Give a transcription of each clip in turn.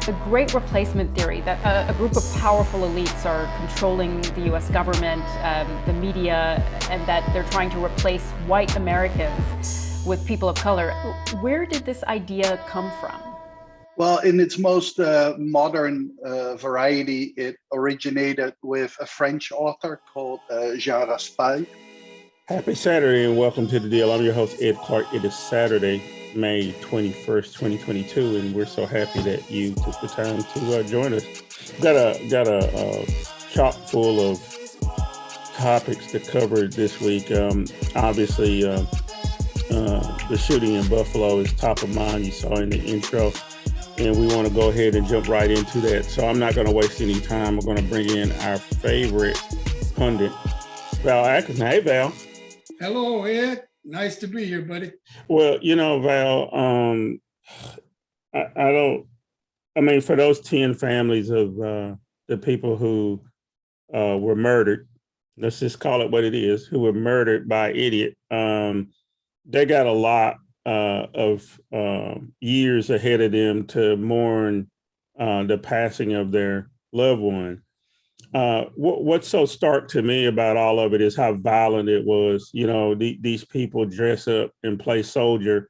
The great replacement theory that a group of powerful elites are controlling the US government, the media, and that they're trying to replace white Americans with people of color. Where did this idea come from? Well, in its most modern variety, it originated with a French author called Jean Raspail. Happy Saturday and welcome to The Deal. I'm your host, Ed Clark. It is Saturday, May 21st, 2022, and we're so happy that you took the time to join us. Got a chock full of topics to cover this week. Obviously, the shooting in Buffalo is top of mind. You saw in the intro, and we want to go ahead and jump right into that. So I'm not going to waste any time. We're going to bring in our favorite pundit, Val Atkinson. Hey, Val. Hello, Ed. Nice to be here, buddy. Well, you know, Val, I mean, for those 10 families of the people who were murdered, let's just call it what it is, who were murdered by idiot, they got a lot of years ahead of them to mourn the passing of their loved one. What's so stark to me about all of it is how violent it was. You know, these people dress up and play soldier.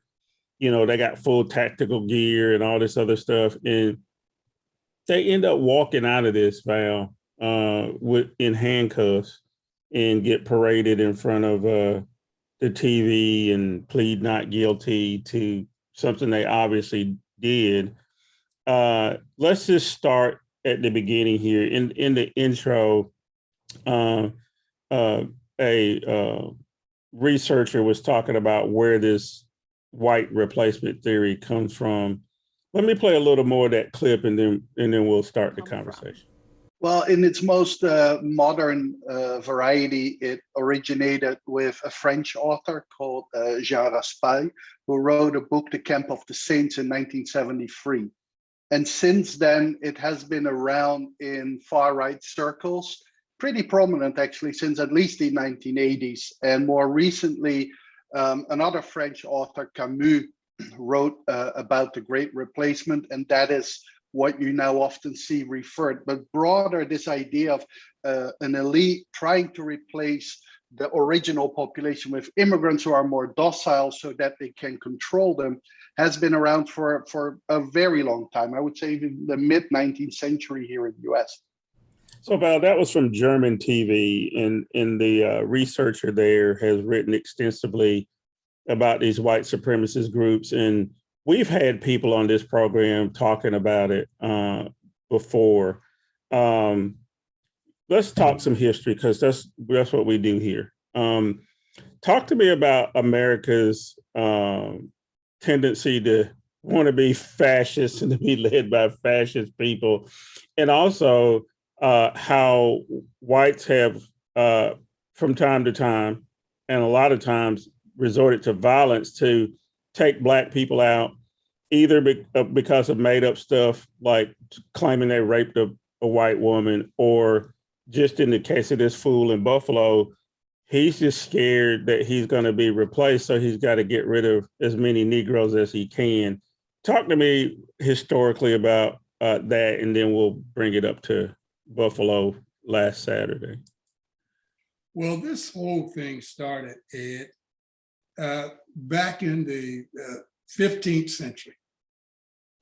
You know, they got full tactical gear and all this other stuff, and they end up walking out of this, Val, in handcuffs and get paraded in front of the TV and plead not guilty to something they obviously did. Let's just start at the beginning here. In the intro, a researcher was talking about where this white replacement theory comes from. Let me play a little more of that clip, and then we'll start the conversation. Well, in its most modern variety, it originated with a French author called Jean Raspail, who wrote a book, The Camp of the Saints, in 1973. And since then, it has been around in far-right circles, pretty prominent actually since at least the 1980s. And more recently, another French author, Camus, wrote about the Great Replacement, and that is what you now often see referred. But broader, this idea of an elite trying to replace the original population with immigrants who are more docile so that they can control them has been around for a very long time. I would say even the mid-19th century here in the US. So, Val, that was from German TV, and the researcher there has written extensively about these white supremacist groups. And we've had people on this program talking about it before. Let's talk some history, because that's what we do here. Talk to me about America's tendency to want to be fascist and to be led by fascist people, and also how whites have, from time to time, and a lot of times, resorted to violence to take Black people out, either because of made up stuff like claiming they raped a white woman, or just in the case of this fool in Buffalo, he's just scared that he's going to be replaced, so he's got to get rid of as many Negroes as he can. Talk to me historically about that, and then we'll bring it up to Buffalo last Saturday. Well, this whole thing started, Ed, back in the 15th century.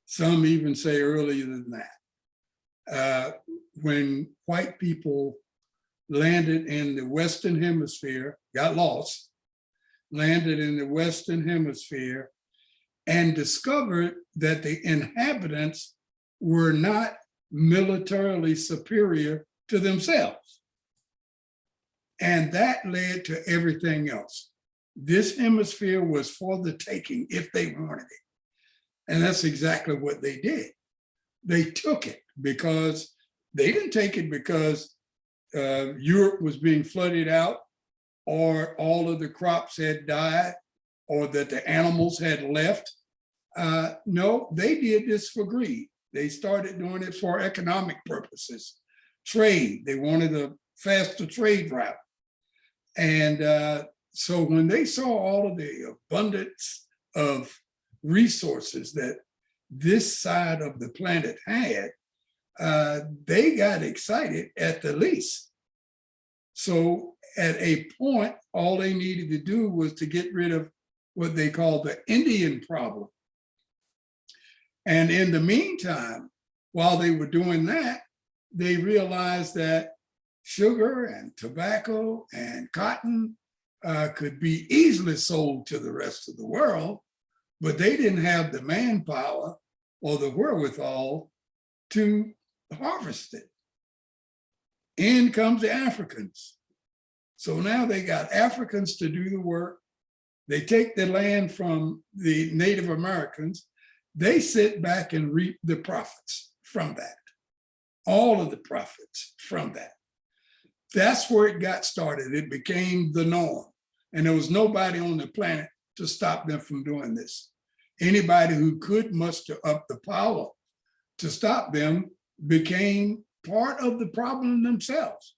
Some even say earlier than that. When white people landed in the Western Hemisphere, got lost, landed in the Western Hemisphere, and discovered that the inhabitants were not militarily superior to themselves. And that led to everything else. This hemisphere was for the taking if they wanted it. And that's exactly what they did. They took it because they didn't take it because Europe was being flooded out, or all of the crops had died, or that the animals had left. No, they did this for greed. They started doing it for economic purposes. Trade, they wanted a faster trade route. And so when they saw all of the abundance of resources that this side of the planet had, they got excited at the least. So at a point, all they needed to do was to get rid of what they call the Indian problem. And in the meantime, while they were doing that, they realized that sugar and tobacco and cotton could be easily sold to the rest of the world, but they didn't have the manpower or the wherewithal to harvest it. In comes the Africans. So now they got Africans to do the work. They take the land from the Native Americans. They sit back and reap the profits from that. All of the profits from that. That's where it got started. It became the norm. And there was nobody on the planet to stop them from doing this. Anybody who could muster up the power to stop them became part of the problem themselves.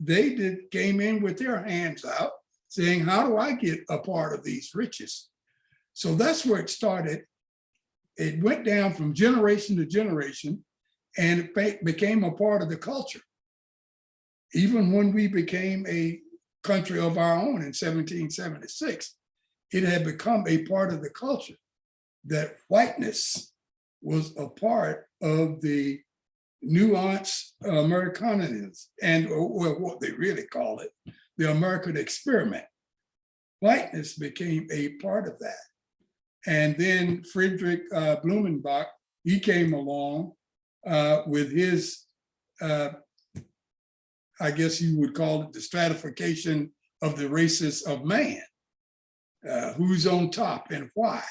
They came in with their hands out saying, how do I get a part of these riches? So that's where it started. It went down from generation to generation, and it became a part of the culture. Even when we became a country of our own in 1776, it had become a part of the culture that whiteness was a part of the nuanced Americanism, and or what they really call it, the American experiment. Whiteness became a part of that. And then Friedrich Blumenbach, he came along with his, I guess you would call it the stratification of the races of man, who's on top and why.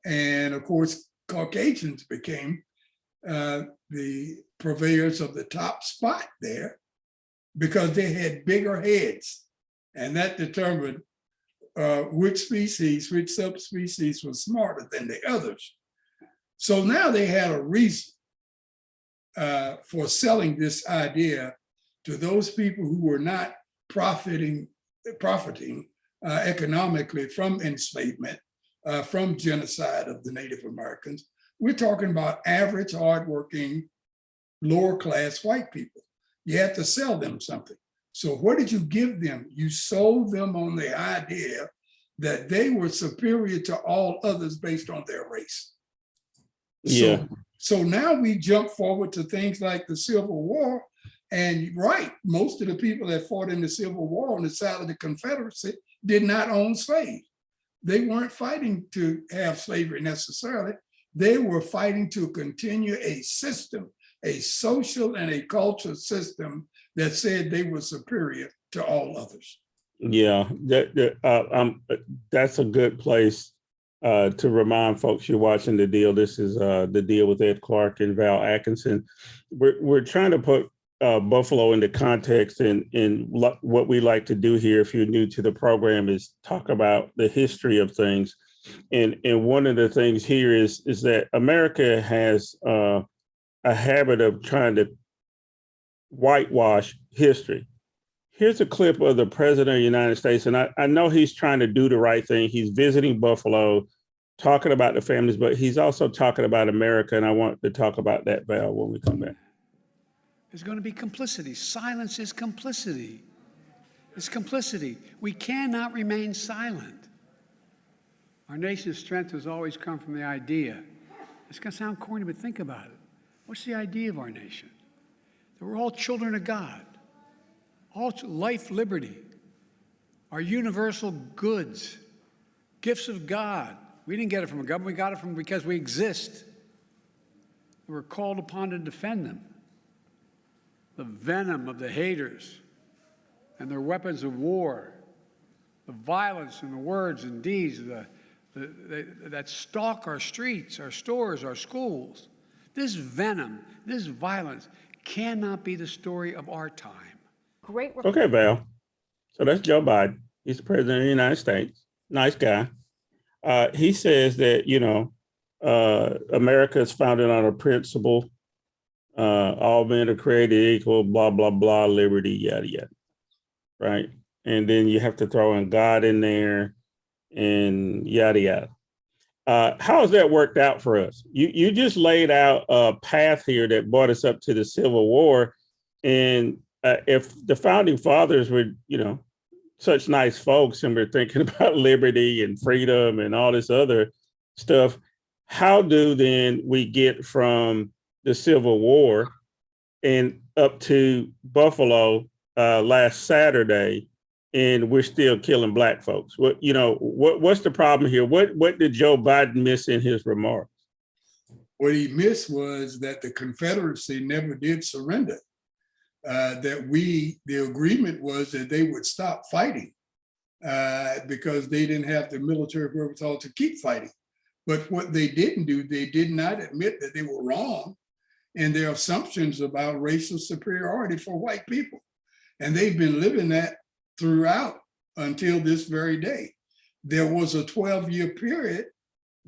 And of course, Caucasians became the purveyors of the top spot there because they had bigger heads, and that determined which species, which subspecies was smarter than the others. So now they had a reason for selling this idea to those people who were not profiting economically from enslavement, from genocide of the Native Americans. We're talking about average, hardworking, lower class white people. You had to sell them something. So what did you give them? You sold them on the idea that they were superior to all others based on their race. Yeah. So now we jump forward to things like the Civil War. And right, most of the people that fought in the Civil War on the side of the Confederacy did not own slaves. They weren't fighting to have slavery necessarily. They were fighting to continue a system, a social and a cultural system that said they were superior to all others. Yeah, that's a good place to remind folks you're watching The Deal. This is The Deal with Ed Clark and Val Atkinson. We're trying to put Buffalo into context, and what we like to do here, if you're new to the program, is talk about the history of things. And one of the things here is that America has a habit of trying to whitewash history. Here's a clip of the President of the United States, and I know he's trying to do the right thing. He's visiting Buffalo, talking about the families, but he's also talking about America, and I want to talk about that, Val, when we come back. There's going to be complicity. Silence is complicity. It's complicity. We cannot remain silent. Our nation's strength has always come from the idea. It's going to sound corny, but think about it. What's the idea of our nation? That we're all children of God. All life, liberty, our universal goods, gifts of God. We didn't get it from a government, we got it because we exist. We're called upon to defend them. The venom of the haters and their weapons of war, the violence and the words and deeds that stalk our streets, our stores, our schools. This venom, this violence cannot be the story of our time. Great. Okay, Val. So that's Joe Biden. He's the president of the United States. Nice guy. He says that, America is founded on a principle. All men are created equal, blah, blah, blah, liberty, yada, yada. Right. And then you have to throw in God in there and yada, yada. How has that worked out for us? You just laid out a path here that brought us up to the Civil War. And if the founding fathers were, such nice folks and we're thinking about liberty and freedom and all this other stuff, how do then we get from the Civil War and up to Buffalo last Saturday, and we're still killing Black folks? What's the problem here? What did Joe Biden miss in his remarks? What he missed was that the Confederacy never did surrender. The agreement was that they would stop fighting because they didn't have the military wherewithal to keep fighting. But what they didn't do, they did not admit that they were wrong in their assumptions about racial superiority for white people. And they've been living that throughout until this very day. There was a 12-year period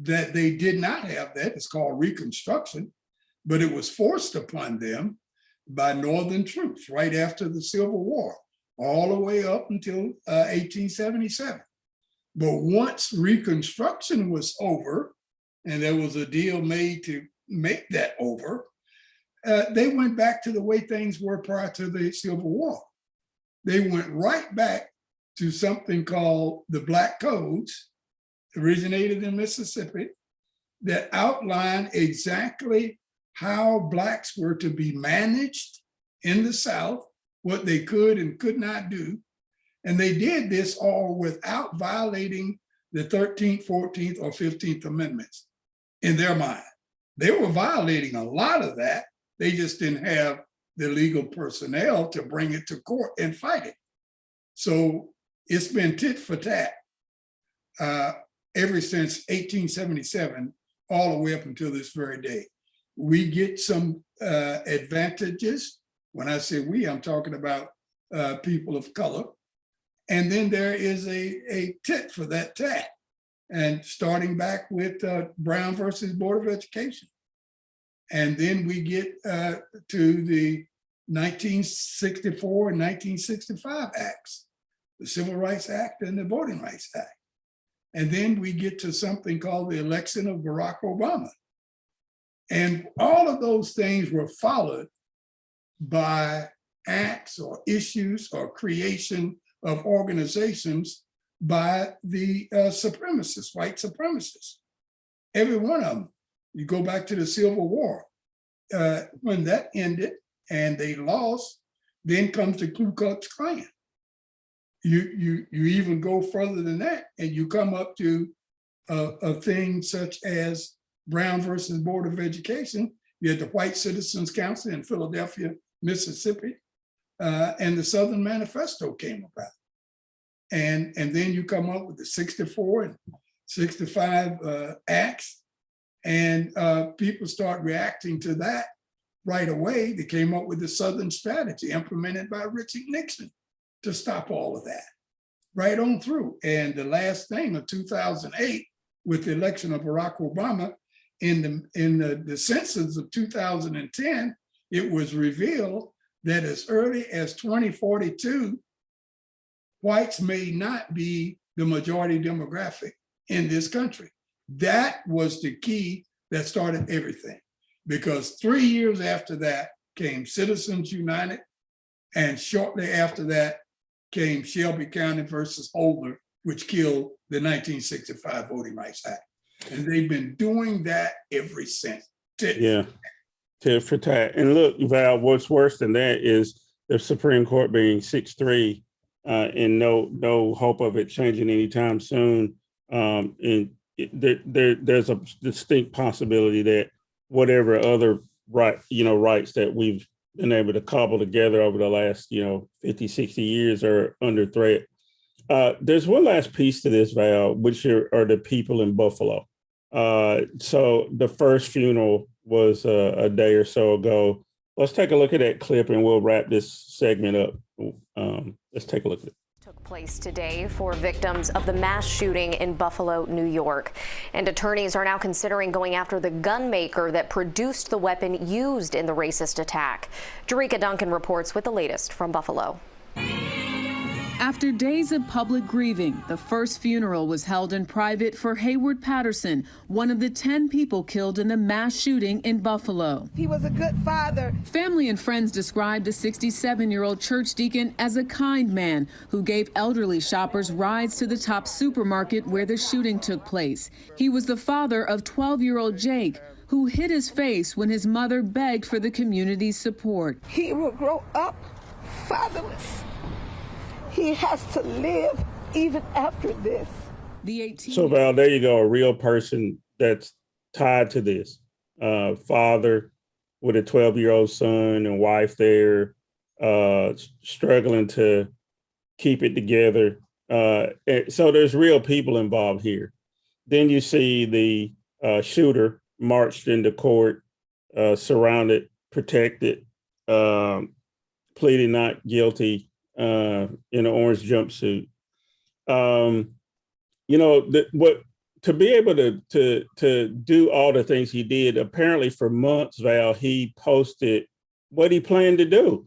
that they did not have that. It's called Reconstruction, but it was forced upon them by Northern troops right after the Civil War, all the way up until 1877. But once Reconstruction was over, and there was a deal made to make that over, they went back to the way things were prior to the Civil War. They went right back to something called the Black Codes, originated in Mississippi, that outlined exactly how Blacks were to be managed in the South, what they could and could not do. And they did this all without violating the 13th, 14th, or 15th Amendments in their mind. They were violating a lot of that. They just didn't have the legal personnel to bring it to court and fight it. So it's been tit for tat ever since 1877, all the way up until this very day. We get some advantages. When I say we, I'm talking about people of color. And then there is a tit for that tat. And starting back with Brown versus Board of Education. And then we get to the 1964 and 1965 acts, the Civil Rights Act and the Voting Rights Act. And then we get to something called the election of Barack Obama. And all of those things were followed by acts or issues or creation of organizations by the supremacists, white supremacists. Every one of them. You go back to the Civil War. When that ended and they lost, then comes the Ku Klux Klan. You even go further than that and you come up to a thing such as Brown versus Board of Education. You had the White Citizens Council in Philadelphia, Mississippi, and the Southern Manifesto came about. And then you come up with the 64 and 65 acts, and people start reacting to that right away. They came up with the Southern Strategy implemented by Richard Nixon to stop all of that, right on through. And the last thing of 2008, with the election of Barack Obama, in the census of 2010, it was revealed that as early as 2042, whites may not be the majority demographic in this country. That was the key that started everything, because 3 years after that came Citizens United, and shortly after that came Shelby County versus Holder, which killed the 1965 Voting Rights Act. And they've been doing that ever since. Yeah, tit for tat. And look, Val, what's worse than that is the Supreme Court being 6-3 and no hope of it changing anytime soon. And there's a distinct possibility that whatever other rights that we've been able to cobble together over the last 50, 60 years are under threat. There's one last piece to this, Val, which are the people in Buffalo. So the first funeral was a day or so ago. Let's take a look at that clip and we'll wrap this segment up. Let's take a look at it. Took place today for victims of the mass shooting in Buffalo, New York. And attorneys are now considering going after the gun maker that produced the weapon used in the racist attack. Jerika Duncan reports with the latest from Buffalo. After days of public grieving, the first funeral was held in private for Hayward Patterson, one of the 10 people killed in the mass shooting in Buffalo. He was a good father. Family and friends described the 67-year-old church deacon as a kind man who gave elderly shoppers rides to the top supermarket where the shooting took place. He was the father of 12-year-old Jake, who hid his face when his mother begged for the community's support. He will grow up fatherless. He has to live even after this. So Val, there you go, a real person that's tied to this. Father with a 12-year-old son and wife there, struggling to keep it together. So there's real people involved here. Then you see the shooter marched into court, surrounded, protected, pleading not guilty, in an orange jumpsuit. To be able to do all the things he did, apparently for months, Val, he posted what he planned to do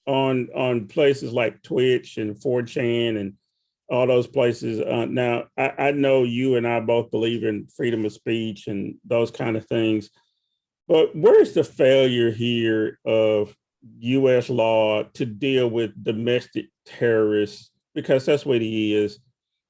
on places like Twitch and 4chan and all those places. Now, I know you and I both believe in freedom of speech and those kind of things, but where's the failure here of U.S. law to deal with domestic terrorists? Because that's what he is.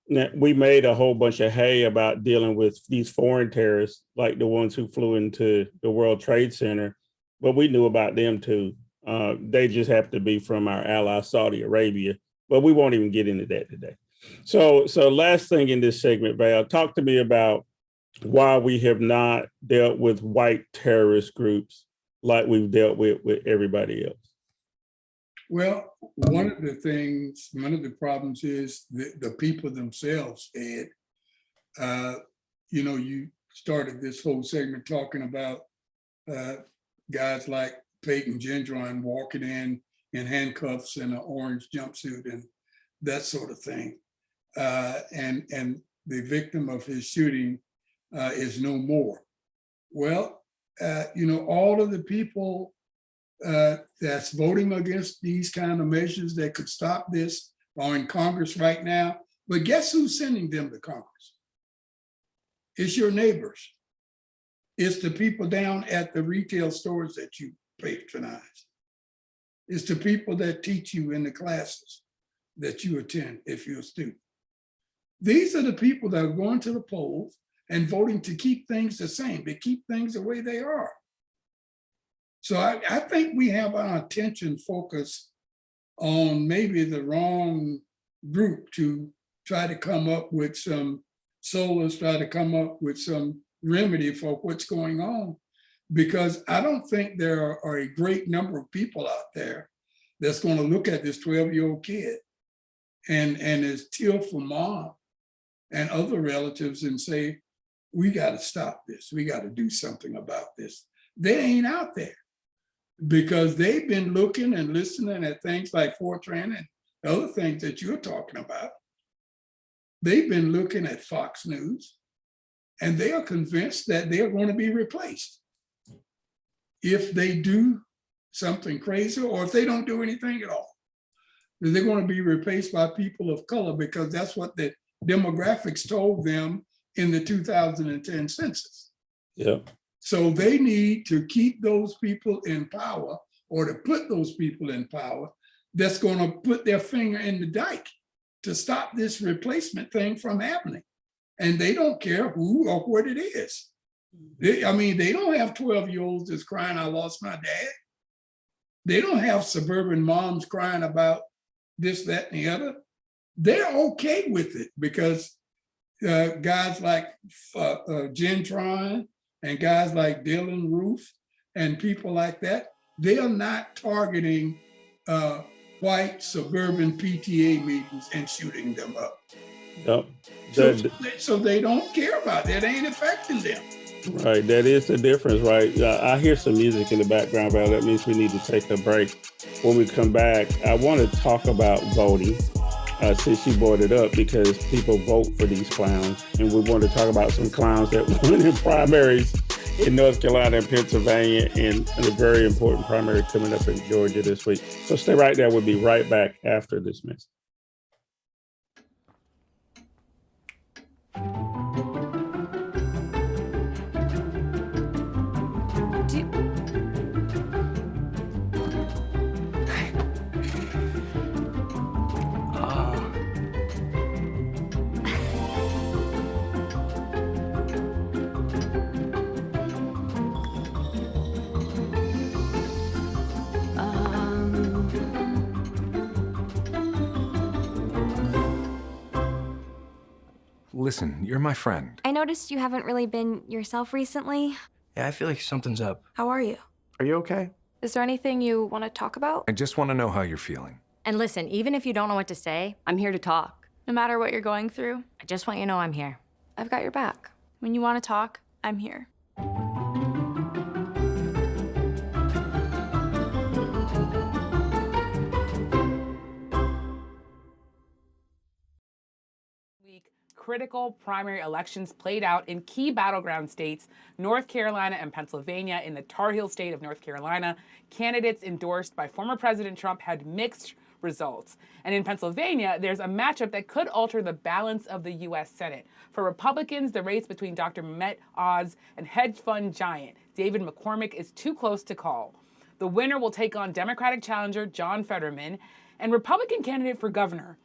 Now, we made a whole bunch of hay about dealing with these foreign terrorists, like the ones who flew into the World Trade Center, but we knew about them too. They just have to be from our ally, Saudi Arabia, but we won't even get into that today. So last thing in this segment, Val, talk to me about why we have not dealt with white terrorist groups like we've dealt with everybody else. Well, one of the problems is the people themselves, Ed. You started this whole segment talking about guys like Peyton Gendron walking in handcuffs and an orange jumpsuit and that sort of thing. And the victim of his shooting is no more. Well, all of the people that's voting against these kind of measures that could stop this are in Congress right now. But guess who's sending them to Congress? It's your neighbors. It's the people down at the retail stores that you patronize. It's the people that teach you in the classes that you attend if you're a student. These are the people that are going to the polls and voting to keep things the same, to keep things the way they are. So I think we have our attention focused on maybe the wrong group to try to come up with some solace, try to come up with some remedy for what's going on. Because I don't think there are a great number of people out there that's going to look at this 12-year-old kid and his tearful mom and other relatives and say, we got to stop this. We got to do something about this. They ain't out there because they've been looking and listening at things like 4chan and other things that you're talking about. They've been looking at Fox News and they are convinced that they are going to be replaced if they do something crazy or if they don't do anything at all. They're going to be replaced by people of color because that's what the demographics told them in the 2010 census. Yeah. So they need to keep those people in power or to put those people in power that's going to put their finger in the dike to stop this replacement thing from happening. And they don't care who or what it is. They don't have 12-year-olds that's crying, I lost my dad. They don't have suburban moms crying about this, that, and the other. They're okay with it because guys like Gentron and guys like Dylan Roof and people like that, they are not targeting white suburban PTA meetings and shooting them up. Yep. So they don't care about that. It ain't affecting them. Right, that is the difference, right? I hear some music in the background, Val. That means we need to take a break. When we come back, I want to talk about voting. Since you brought it up, because people vote for these clowns. And we want to talk about some clowns that won in primaries in North Carolina and Pennsylvania, and a very important primary coming up in Georgia this week. So stay right there. We'll be right back after this message. Listen, you're my friend. I noticed you haven't really been yourself recently. Yeah, I feel like something's up. How are you? Are you okay? Is there anything you want to talk about? I just want to know how you're feeling. And listen, even if you don't know what to say, I'm here to talk. No matter what you're going through, I just want you to know I'm here. I've got your back. When you want to talk, I'm here. Critical primary elections played out in key battleground states, North Carolina and Pennsylvania. In the Tar Heel state of North Carolina, candidates endorsed by former President Trump had mixed results. And in Pennsylvania, there's a matchup that could alter the balance of the U.S. Senate. For Republicans, the race between Dr. Mehmet Oz and hedge fund giant David McCormick is too close to call. The winner will take on Democratic challenger John Fetterman, and Republican candidate for governor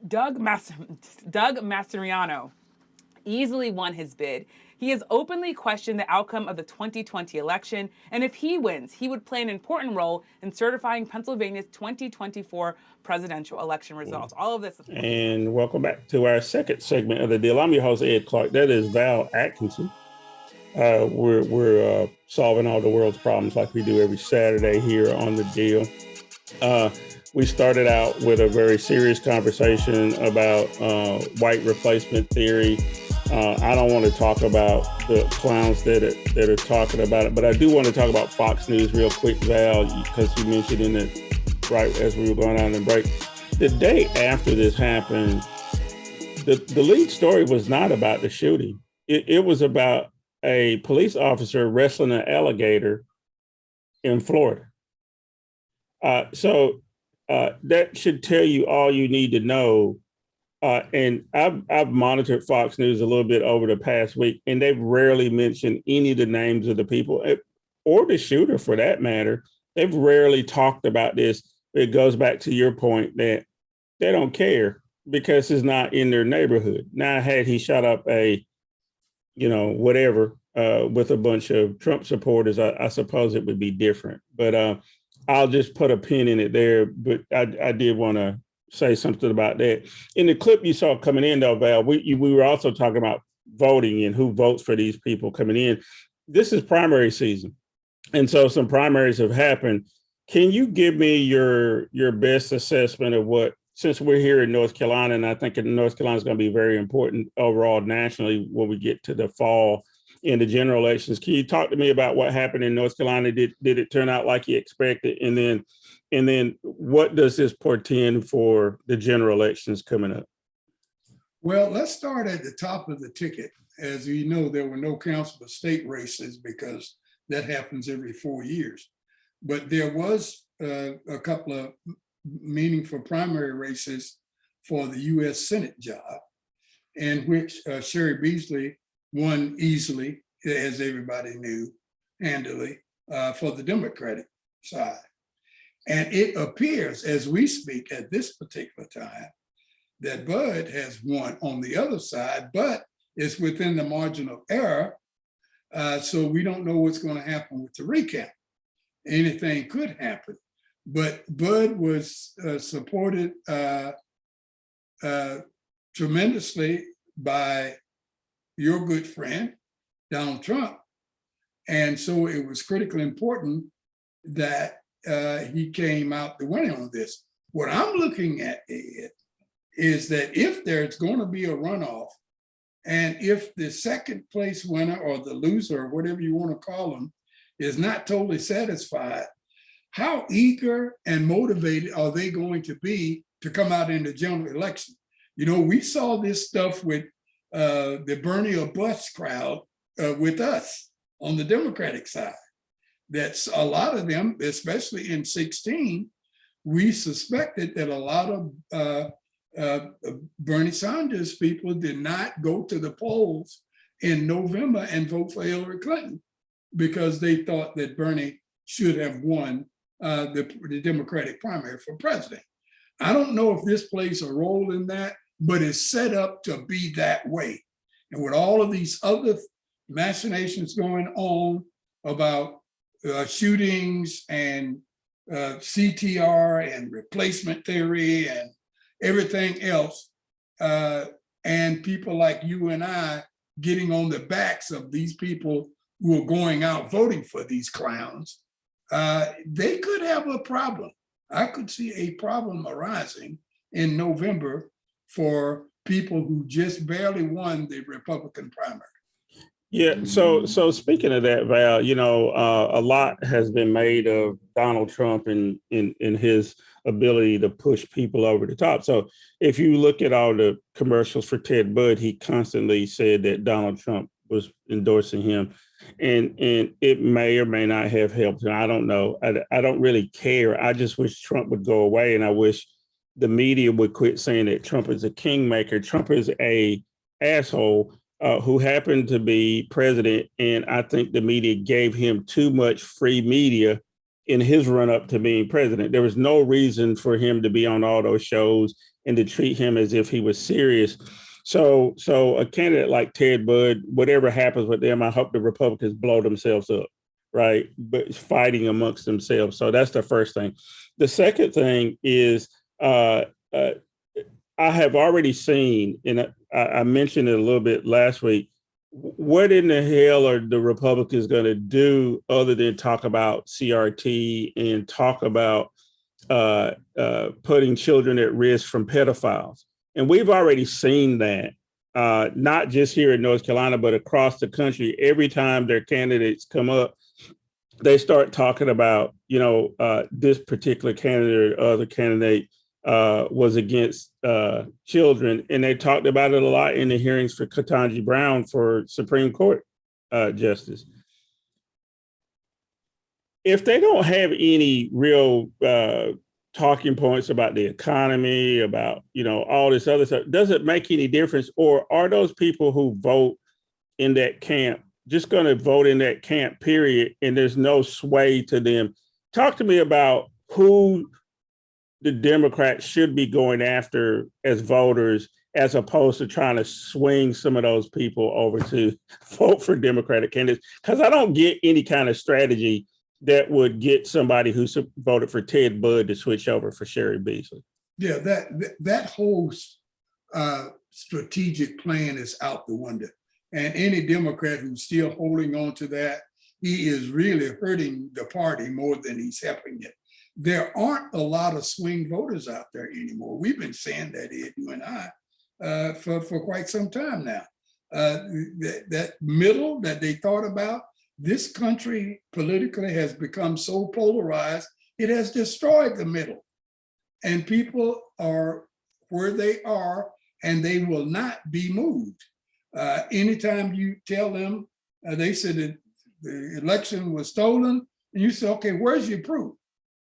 Doug Mastriano easily won his bid. He has openly questioned the outcome of the 2020 election, and if he wins, he would play an important role in certifying Pennsylvania's 2024 presidential election results. All of this. And welcome back to our second segment of the deal. I'm your host, Ed Clark. That is Val Atkinson. We're solving all the world's problems like we do every Saturday here on the deal. We started out with a very serious conversation about white replacement theory. I don't want to talk about the clowns that are talking about it, but I do want to talk about Fox News real quick, Val, because you mentioned in it right as we were going on the break. The day after this happened, the lead story was not about the shooting. It was about a police officer wrestling an alligator in Florida. So that should tell you all you need to know. And I've monitored Fox News a little bit over the past week, and they've rarely mentioned any of the names of the people or the shooter for that matter. They've rarely talked about this. It goes back to your point that they don't care because it's not in their neighborhood. Now, had he shot up a, whatever, with a bunch of Trump supporters, I suppose it would be different. But I'll just put a pin in it there. But I did want to say something about that. In the clip you saw coming in, though, Val, we were also talking about voting and who votes for these people coming in. This is primary season. And so some primaries have happened. Can you give me your best assessment of what, since we're here in North Carolina, and I think North Carolina is going to be very important overall nationally when we get to the fall in the general elections. Can you talk to me about what happened in North Carolina? Did it turn out like you expected? And then what does this portend for the general elections coming up? Well, let's start at the top of the ticket. As you know, there were no council of state races because that happens every 4 years. But there was a couple of meaningful primary races for the U.S. Senate job, in which Sherry Beasley won easily, as everybody knew, handily, for the Democratic side. And it appears, as we speak at this particular time, that Bud has won on the other side, but it's within the margin of error. So we don't know what's going to happen with the recount. Anything could happen. But Bud was supported tremendously by your good friend, Donald Trump. And so it was critically important that he came out the winner on this. What I'm looking at, Ed, is that if there's going to be a runoff, and if the second place winner or the loser, or whatever you want to call them, is not totally satisfied, how eager and motivated are they going to be to come out in the general election? We saw this stuff with the Bernie or bust crowd with us on the Democratic side. That's a lot of them, especially in 2016, we suspected that a lot of Bernie Sanders people did not go to the polls in November and vote for Hillary Clinton because they thought that Bernie should have won the Democratic primary for president. I don't know if this plays a role in that, but it's set up to be that way. And with all of these other machinations going on about shootings and CTR and replacement theory and everything else, and people like you and I getting on the backs of these people who are going out voting for these clowns, they could have a problem. I could see a problem arising in November for people who just barely won the Republican primary. Yeah. So speaking of that, Val, a lot has been made of Donald Trump and in his ability to push people over the top. So if you look at all the commercials for Ted Budd, he constantly said that Donald Trump was endorsing him, and it may or may not have helped him. I don't know. I don't really care. I just wish Trump would go away, and I wish the media would quit saying that Trump is a kingmaker. Trump is a asshole who happened to be president, and I think the media gave him too much free media in his run up to being president. There was no reason for him to be on all those shows and to treat him as if he was serious. So a candidate like Ted Budd, whatever happens with them, I hope the Republicans blow themselves up, right? But fighting amongst themselves. So that's the first thing. The second thing is I have already seen, and I mentioned it a little bit last week, what in the hell are the Republicans going to do other than talk about CRT and talk about putting children at risk from pedophiles? And we've already seen that, not just here in North Carolina, but across the country. Every time their candidates come up, they start talking about, this particular candidate or other candidate was against children. And they talked about it a lot in the hearings for Ketanji Brown for Supreme Court justice. If they don't have any real talking points about the economy, about, all this other stuff, does it make any difference? Or are those people who vote in that camp just going to vote in that camp, period, and there's no sway to them? Talk to me about who the Democrats should be going after as voters, as opposed to trying to swing some of those people over to vote for Democratic candidates. Because I don't get any kind of strategy that would get somebody who voted for Ted Budd to switch over for Sherry Beasley. Yeah, that whole strategic plan is out the window. And any Democrat who's still holding on to that, he is really hurting the party more than he's helping it. There aren't a lot of swing voters out there anymore. We've been saying that, Ed, you and I, for quite some time now. That middle that they thought about, this country politically has become so polarized, it has destroyed the middle. And people are where they are, and they will not be moved. Anytime you tell them, they said that the election was stolen, and you say, okay, where's your proof?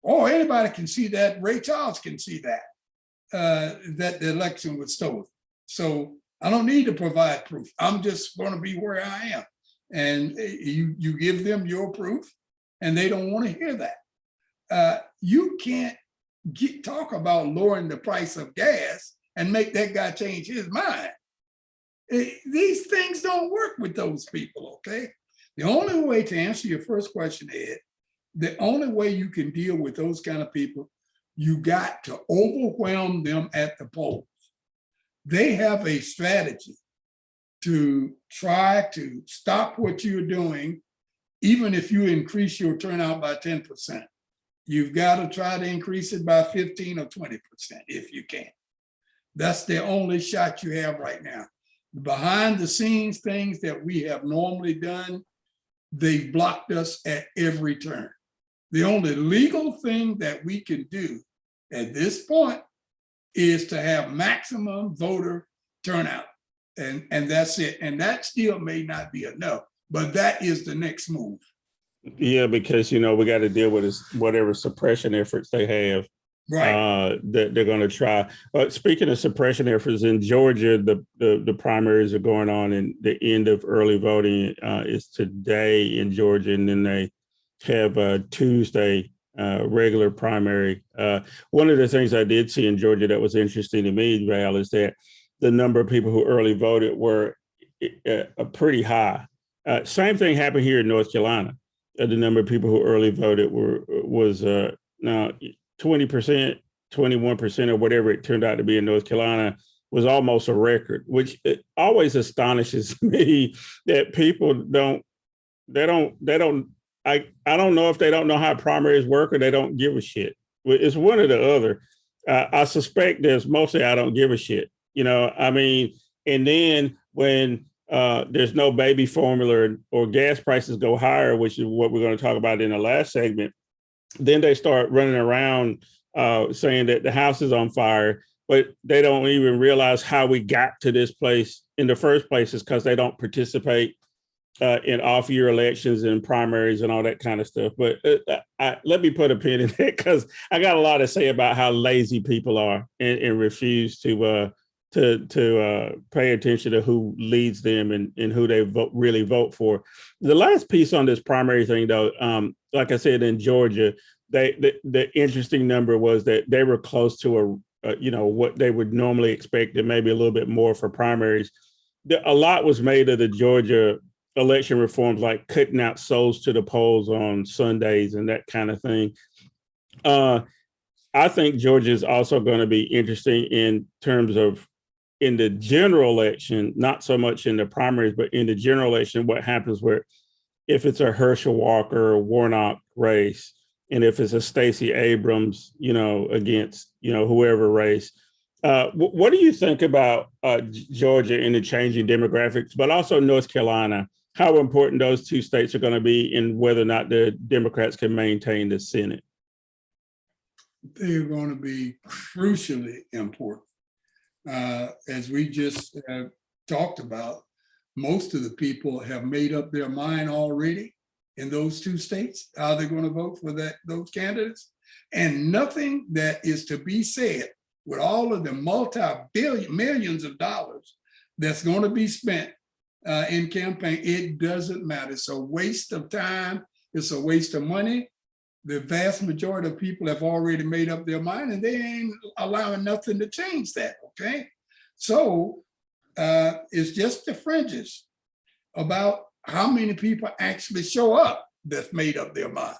Oh, anybody can see that. Ray Charles can see that, that the election was stolen. So I don't need to provide proof. I'm just going to be where I am. And you give them your proof, and they don't want to hear that. You can't talk about lowering the price of gas and make that guy change his mind. These things don't work with those people, okay? The only way to answer your first question, Ed, the only way you can deal with those kind of people, you got to overwhelm them at the polls. They have a strategy to try to stop what you're doing, even if you increase your turnout by 10%. You've got to try to increase it by 15 or 20% if you can. That's the only shot you have right now. Behind the scenes things that we have normally done, they've blocked us at every turn. The only legal thing that we can do at this point is to have maximum voter turnout. And that's it. And that still may not be enough, but that is the next move. Yeah, because, we got to deal with whatever suppression efforts they have. Right. That they're going to try. Speaking of suppression efforts, in Georgia, the primaries are going on, and the end of early voting is today in Georgia, and then they have a Tuesday regular primary. One of the things I did see in Georgia that was interesting to me, Val, is that the number of people who early voted were pretty high. Same thing happened here in North Carolina. The number of people who early voted was now 20%, 21%, or whatever it turned out to be in North Carolina. was almost a record, which it always astonishes me that people don't. I don't know if they don't know how primaries work or they don't give a shit. It's one or the other. I suspect there's mostly I don't give a shit. I mean, and then when there's no baby formula or gas prices go higher, which is what we're going to talk about in the last segment, then they start running around saying that the house is on fire, but they don't even realize how we got to this place in the first place is because they don't participate in off-year elections and primaries and all that kind of stuff. But let me put a pin in it because I got a lot to say about how lazy people are and refuse to pay attention to who leads them and who they really vote for. The last piece on this primary thing, though, like I said, in Georgia, the interesting number was that they were close to what they would normally expect and maybe a little bit more for primaries. A lot was made of the Georgia election reforms, like cutting out souls to the polls on Sundays and that kind of thing. I think Georgia is also going to be interesting in terms of in the general election, not so much in the primaries, but in the general election, what happens where if it's a Herschel Walker or Warnock race, and if it's a Stacey Abrams, against, whoever race. What do you think about Georgia and the changing demographics, but also North Carolina, how important those two states are going to be in whether or not the Democrats can maintain the Senate? They're going to be crucially important. As we just talked about, most of the people have made up their mind already in those two states, how they're going to vote for those candidates. And nothing that is to be said with all of the millions of dollars that's going to be spent in campaign, it doesn't matter. It's a waste of time. It's a waste of money. The vast majority of people have already made up their mind and they ain't allowing nothing to change that, okay? So it's just the fringes about how many people actually show up that's made up their mind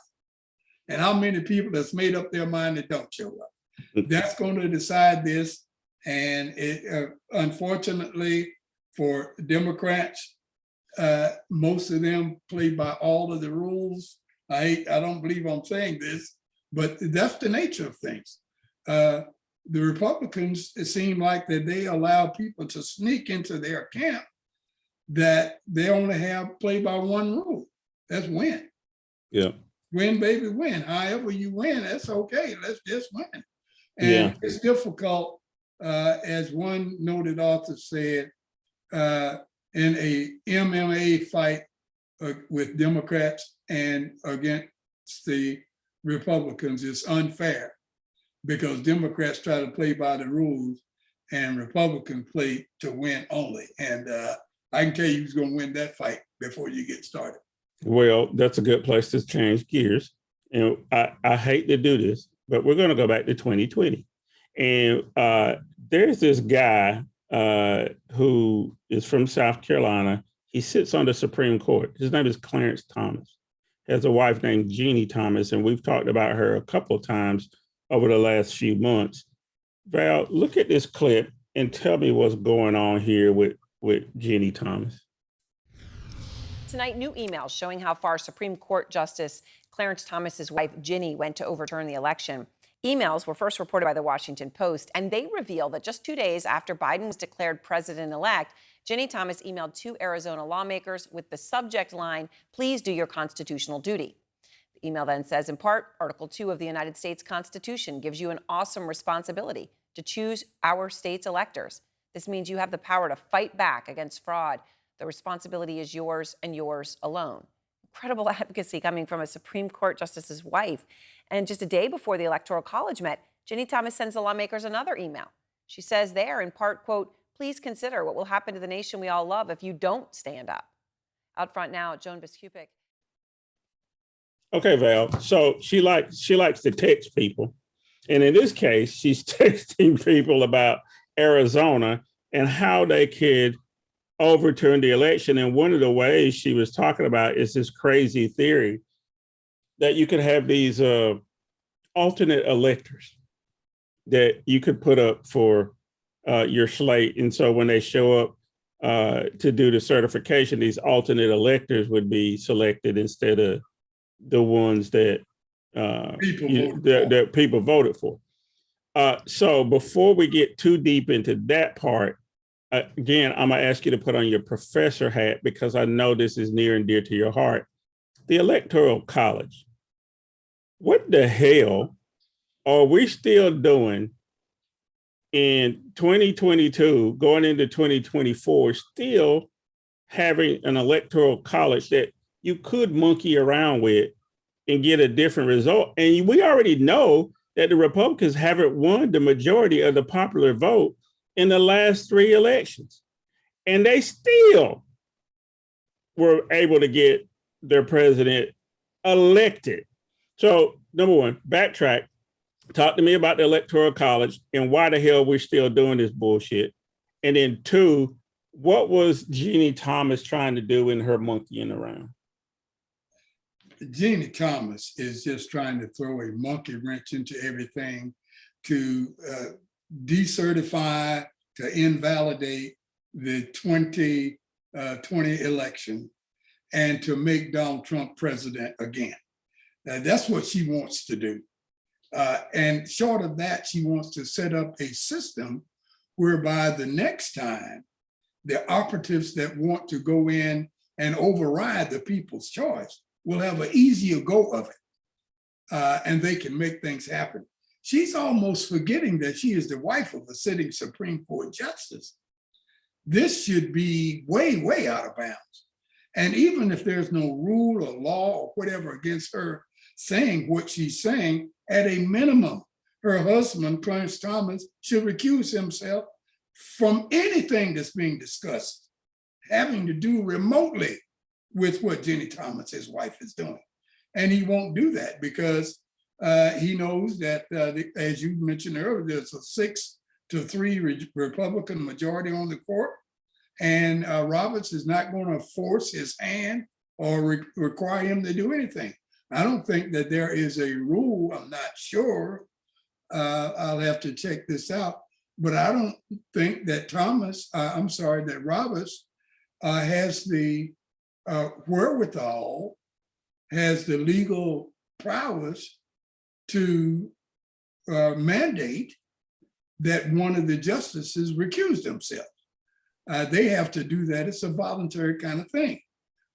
and how many people that's made up their mind that don't show up. That's going to decide this. And it, unfortunately for Democrats, most of them play by all of the rules. I don't believe I'm saying this, but that's the nature of things. The Republicans, it seemed like that they allow people to sneak into their camp that they only have play by one rule. That's win. Yeah. Win, baby, win. However you win, that's okay. Let's just win. And it's difficult, as one noted author said, in a MMA fight with Democrats and against the Republicans, it's unfair because Democrats try to play by the rules and Republicans play to win only. And I can tell you who's going to win that fight before you get started. Well, that's a good place to change gears. And I hate to do this, but we're going to go back to 2020. And there's this guy who is from South Carolina. He sits on the Supreme Court. His name is Clarence Thomas. He has a wife named Jeannie Thomas, and we've talked about her a couple of times over the last few months. Val, look at this clip and tell me what's going on here with Jeannie Thomas. Tonight, new emails showing how far Supreme Court Justice Clarence Thomas's wife, Ginny, went to overturn the election. Emails were first reported by the Washington Post, and they reveal that just 2 days after Biden was declared president-elect, Ginny Thomas emailed 2 Arizona lawmakers with the subject line, "Please do your constitutional duty." The email then says, in part, Article 2 of the United States Constitution gives you an awesome responsibility to choose our state's electors. This means you have the power to fight back against fraud. The responsibility is yours and yours alone. Incredible advocacy coming from a Supreme Court justice's wife. And just a day before the Electoral College met, Ginny Thomas sends the lawmakers another email. She says there, in part, quote, "Please consider what will happen to the nation we all love if you don't stand up." Out front now, Joan Biskupik. Okay, Val. So she likes to text people. And in this case, she's texting people about Arizona and how they could overturn the election. And one of the ways she was talking about is this crazy theory that you could have these alternate electors that you could put up for your slate. And so when they show up to do the certification, these alternate electors would be selected instead of the ones that people voted for. So before we get too deep into that part, again, I'm gonna ask you to put on your professor hat because I know this is near and dear to your heart. The Electoral College. What the hell are we still doing in 2022, going into 2024, still having an Electoral College that you could monkey around with and get a different result? And we already know that the Republicans haven't won the majority of the popular vote in the last 3 elections. And they still were able to get their president elected. So, number one, backtrack. Talk to me about the Electoral College and why the hell we're still doing this bullshit. And then 2, what was Jeannie Thomas trying to do in her monkeying around? Jeannie Thomas is just trying to throw a monkey wrench into everything to decertify, to invalidate the 2020 election and to make Donald Trump president again. That's what she wants to do. And short of that, she wants to set up a system whereby the next time the operatives that want to go in and override the people's choice will have an easier go of it. And they can make things happen. She's almost forgetting that she is the wife of a sitting Supreme Court justice. This should be way, way out of bounds. And even if there's no rule or law or whatever against her saying what she's saying, at a minimum, her husband, Clarence Thomas, should recuse himself from anything that's being discussed having to do remotely with what Jeannie Thomas, his wife, is doing. And he won't do that because he knows that, as you mentioned earlier, there's a 6-3 Republican majority on the court. And Roberts is not going to force his hand or require him to do anything. I don't think that there is a rule. I'm not sure. I'll have to check this out. But I don't think that that Roberts has the wherewithal, has the legal prowess to mandate that one of the justices recuse themselves. They have to do that. It's a voluntary kind of thing.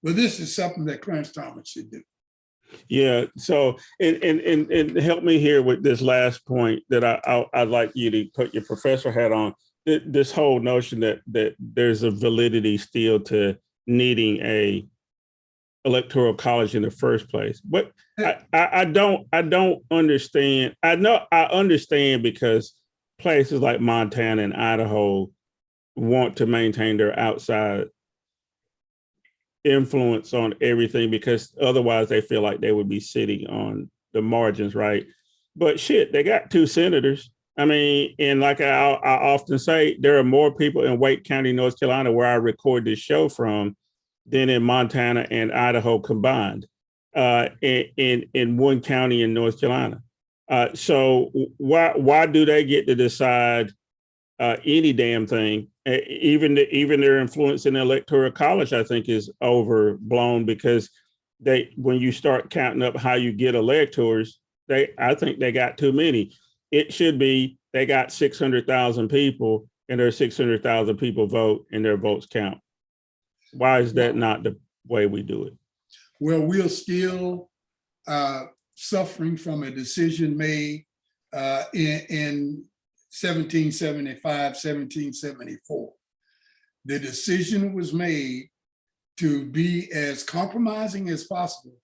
But this is something that Clarence Thomas should do. Yeah. So, and help me here with this last point that I'd like you to put your professor hat on. This whole notion that there's a validity still to needing a Electoral College in the first place. But I don't understand. I understand because places like Montana and Idaho want to maintain their outside influence on everything because otherwise they feel like they would be sitting on the margins, right? But shit, they got 2 senators. I mean, and like I often say, there are more people in Wake County, North Carolina, where I record this show from, than in Montana and Idaho combined, in one county in North Carolina. So why do they get to decide any damn thing? Even their influence in the Electoral College, I think, is overblown because when you start counting up how you get electors, I think they got too many. It should be they got 600,000 people and their 600,000 people vote and their votes count. Why is that not the way we do it? Well, we're still suffering from a decision made in 1775, 1774. The decision was made to be as compromising as possible,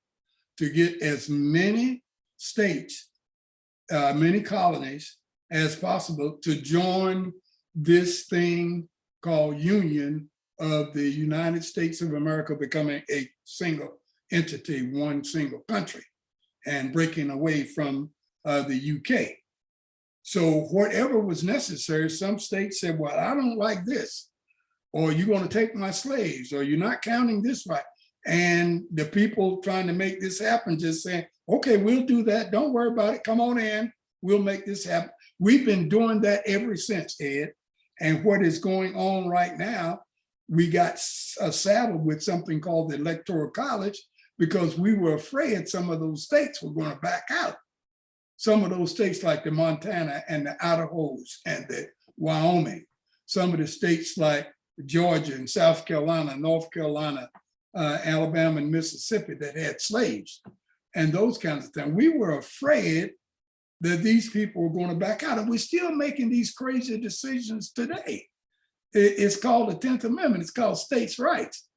to get as many states, many colonies as possible to join this thing called Union of the United States of America, becoming a single entity, one single country, and breaking away from the UK. So whatever was necessary, some states said, well, I don't like this, or you're going to take my slaves, or you're not counting this right. And the people trying to make this happen just saying, okay, we'll do that. Don't worry about it. Come on in. We'll make this happen. We've been doing that ever since, Ed. And what is going on right now, we got saddled with something called the Electoral College because we were afraid some of those states were going to back out. Some of those states like the Montana and the Idahos and the Wyoming, some of the states like Georgia and South Carolina, North Carolina, Alabama and Mississippi that had slaves and those kinds of things. We were afraid that these people were going to back out, and we're still making these crazy decisions today. It's called the 10th Amendment. It's called states' rights.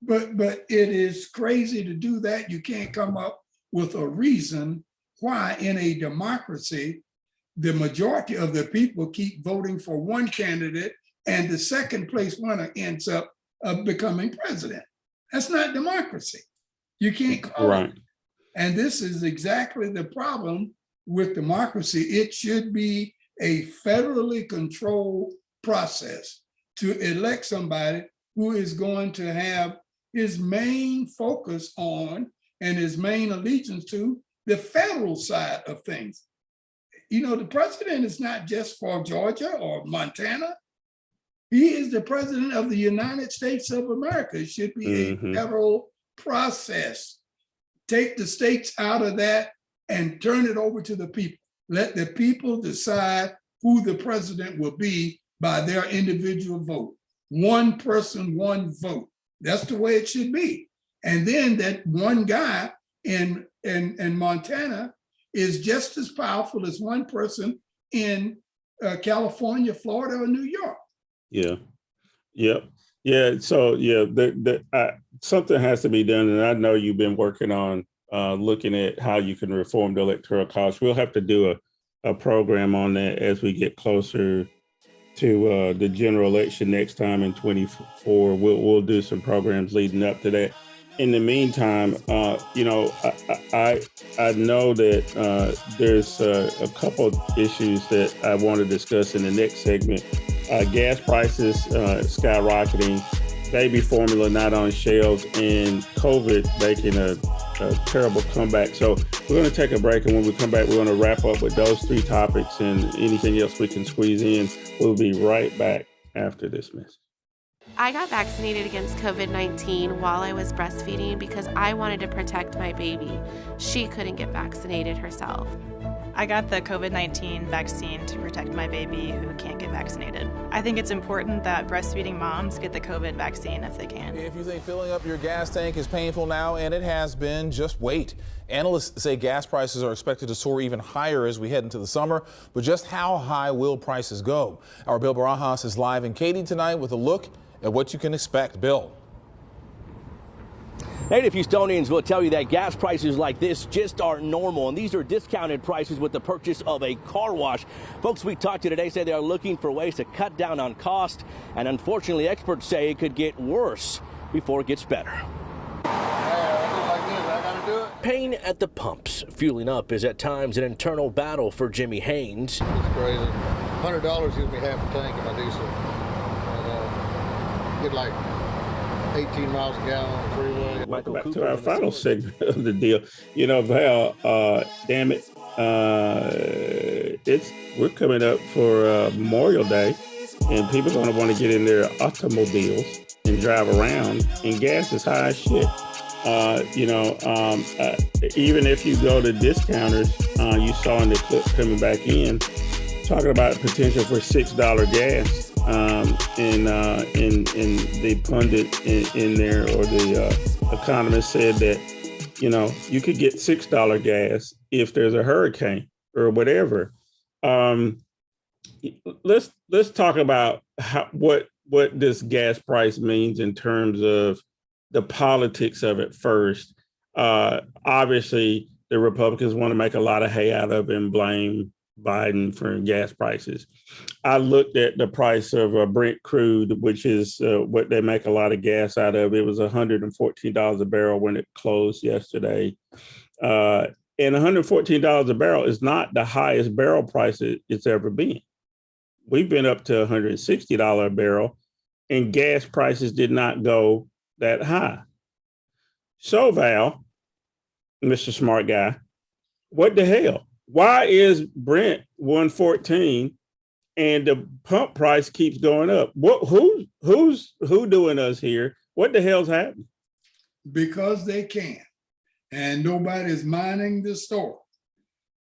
But it is crazy to do that. You can't come up with a reason why in a democracy, the majority of the people keep voting for one candidate and the second place winner ends up becoming president. That's not democracy. You can't call it. And this is exactly the problem with democracy. It should be a federally controlled process to elect somebody who is going to have his main focus on and his main allegiance to the federal side of things. You know, the president is not just for Georgia or Montana. He is the president of the United States of America. It should be a federal process. Take the states out of that and turn it over to the people. Let the people decide who the president will be by their individual vote. One person, one vote. That's the way it should be. And then that one guy in Montana is just as powerful as one person in California, Florida, or New York. Yeah. Yep. Yeah. So yeah, something has to be done, and I know you've been working on looking at how you can reform the Electoral College. We'll have to do a program on that as we get closer to the general election next time in 2024. We'll do some programs leading up to that. In the meantime, you know, I know that there's a couple of issues that I want to discuss in the next segment. Gas prices skyrocketing, baby formula not on shelves, and COVID making a terrible comeback. So we're going to take a break, and when we come back, we're going to wrap up with those three topics and anything else we can squeeze in. We'll be right back after this message. I got vaccinated against COVID-19 while I was breastfeeding because I wanted to protect my baby. She couldn't get vaccinated herself. I got the COVID-19 vaccine to protect my baby who can't get vaccinated. I think it's important that breastfeeding moms get the COVID vaccine if they can. If you think filling up your gas tank is painful now, and it has been, just wait. Analysts say gas prices are expected to soar even higher as we head into the summer, but just how high will prices go? Our Bill Barajas is live in Katy tonight with a look at what you can expect. Bill. Native Houstonians will tell you that gas prices like this just aren't normal, and these are discounted prices with the purchase of a car wash. Folks we talked to today say they are looking for ways to cut down on cost, and unfortunately experts say it could get worse before it gets better. Pain at the pumps. Fueling up is at times an internal battle for Jimmy Haynes. It's crazy. $100 gives me half a tank of my diesel. And, get like 18 miles a gallon on the freeway. Welcome back to our final segment of the deal. You know, Val, damn it, we're coming up for Memorial Day, and people are going to want to get in their automobiles and drive around, and gas is high as shit. Even if you go to discounters, you saw in the clip coming back in, talking about the potential for $6 gas. And the pundit in there, or the economist, said that, you know, you could get $6 gas if there's a hurricane or whatever. Let's talk about what this gas price means in terms of the politics of it first. Obviously, the Republicans want to make a lot of hay out of it and blame Biden for gas prices. I looked at the price of Brent crude, which is what they make a lot of gas out of. It was $114 a barrel when it closed yesterday. And $114 a barrel is not the highest barrel price it's ever been. We've been up to $160 a barrel, and gas prices did not go that high. So, Val, Mr. Smart Guy, what the hell? Why is Brent 114 and the pump price keeps going up. Who's doing us here? What the hell's happening? Because they can, and nobody's minding the store.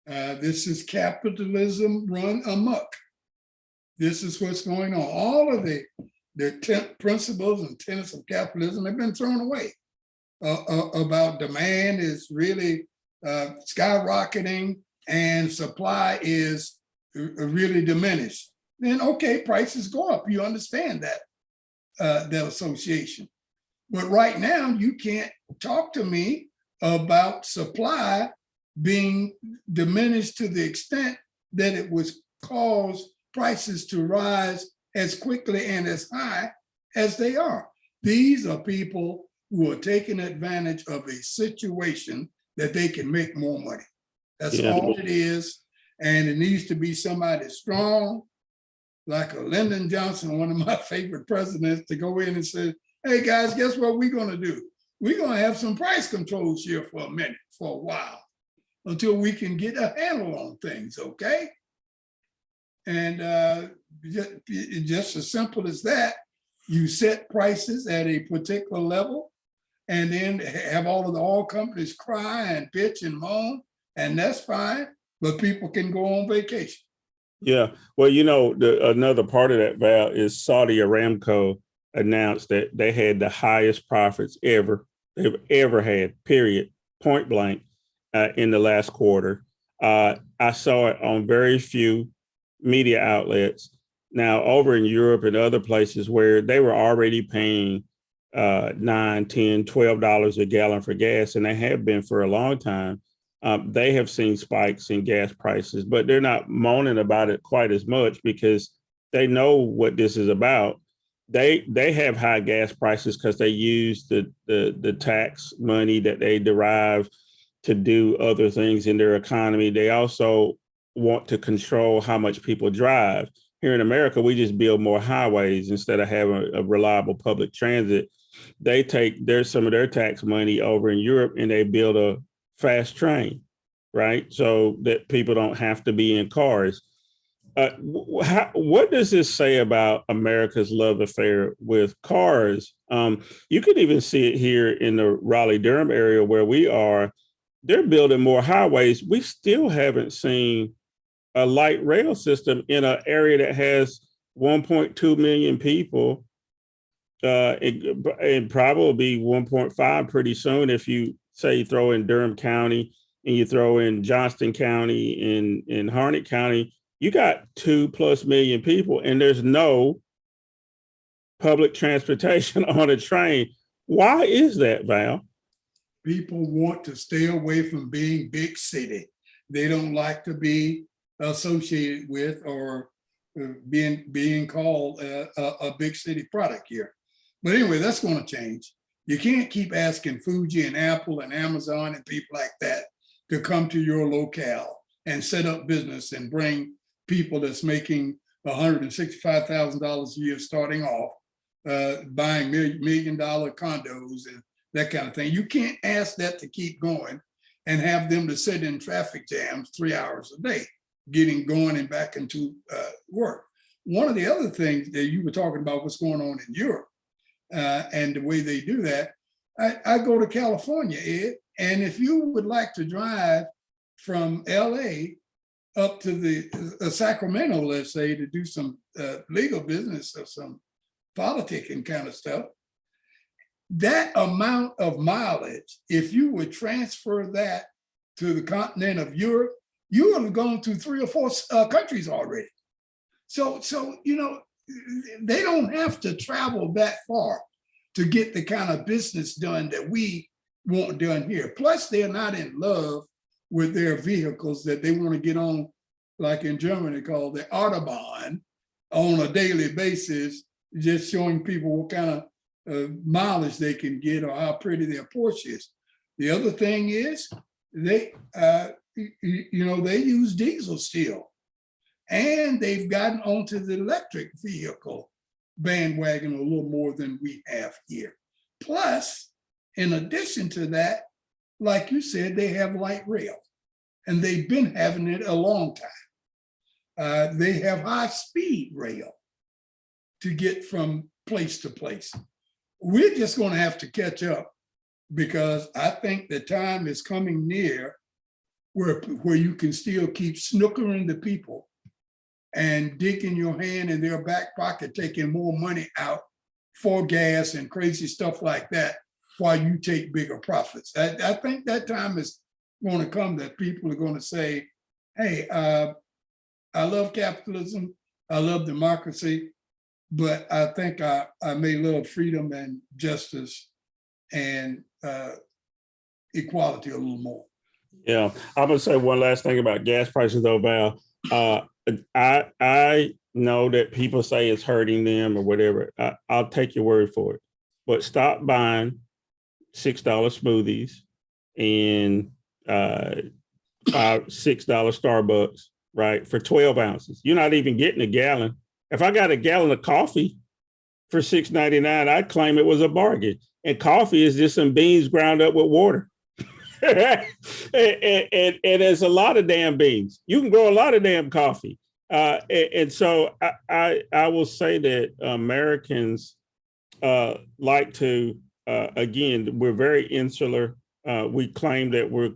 This is capitalism run amok. This is what's going on. All of the principles and tenets of capitalism have been thrown away. About demand is really skyrocketing and supply is really diminished. Then okay, prices go up. You understand that association. But right now, you can't talk to me about supply being diminished to the extent that it was cause prices to rise as quickly and as high as they are. These are people who are taking advantage of a situation that they can make more money. That's all it is. And it needs to be somebody strong, like a Lyndon Johnson, one of my favorite presidents, to go in and say, hey guys, guess what we're gonna do? We're gonna have some price controls here for a minute, for a while, until we can get a handle on things, okay? And just as simple as that, you set prices at a particular level and then have all of the oil companies cry and bitch and moan, and that's fine, but people can go on vacation. Yeah, well, you know, another part of that, Val, is Saudi Aramco announced that they had the highest profits they've ever had, period, point blank, in the last quarter. I saw it on very few media outlets. Now, over in Europe and other places where they were already paying $9, $10, $12 a gallon for gas, and they have been for a long time, they have seen spikes in gas prices, but they're not moaning about it quite as much because they know what this is about. They have high gas prices because they use the tax money that they derive to do other things in their economy. They also want to control how much people drive. Here in America, we just build more highways instead of having a reliable public transit. They take some of their tax money over in Europe and they build a fast train, right? So that people don't have to be in cars. What does this say about America's love affair with cars? You can even see it here in the Raleigh-Durham area where we are. They're building more highways. We still haven't seen a light rail system in an area that has 1.2 million people. It probably 1.5 pretty soon if you say you throw in Durham County and you throw in Johnston County and Harnett County. You got 2+ million people and there's no public transportation on a train. Why is that, Val? People want to stay away from being big city. They don't like to be associated with or being called a big city product here. But anyway, that's going to change. You can't keep asking Fuji and Apple and Amazon and people like that to come to your locale and set up business and bring people that's making $165,000 a year starting off, buying $1 million condos and that kind of thing. You can't ask that to keep going and have them to sit in traffic jams 3 hours a day, getting going and back into work. One of the other things that you were talking about, what's going on in Europe and the way they do that, I go to California, Ed, and if you would like to drive from LA up to the Sacramento, let's say, to do some legal business or some politicking kind of stuff, that amount of mileage, if you would transfer that to the continent of Europe, you would have gone to 3 or 4 countries already. So you know, they don't have to travel that far to get the kind of business done that we want done here. Plus, they're not in love with their vehicles that they want to get on, like in Germany called the Autobahn, on a daily basis, just showing people what kind of mileage they can get or how pretty their Porsche is. The other thing is they use diesel still, and they've gotten onto the electric vehicle bandwagon a little more than we have here. Plus, in addition to that, like you said, they have light rail, and they've been having it a long time. They have high-speed rail to get from place to place. We're just going to have to catch up, because I think the time is coming near where you can still keep snookering the people and digging your hand in their back pocket, taking more money out for gas and crazy stuff like that, while you take bigger profits. I think that time is going to come that people are going to say, hey, I love capitalism, I love democracy, but I think I may love freedom and justice and equality a little more. Yeah, I'm gonna say one last thing about gas prices though, Val. I know that people say it's hurting them or whatever. I'll take your word for it. But stop buying $6 smoothies and $5-6 Starbucks, right, for 12 ounces. You're not even getting a gallon. If I got a gallon of coffee for $6.99, I'd claim it was a bargain. And coffee is just some beans ground up with water. and there's a lot of damn beans. You can grow a lot of damn coffee. And so I will say that Americans like to, again, we're very insular. We claim that we're,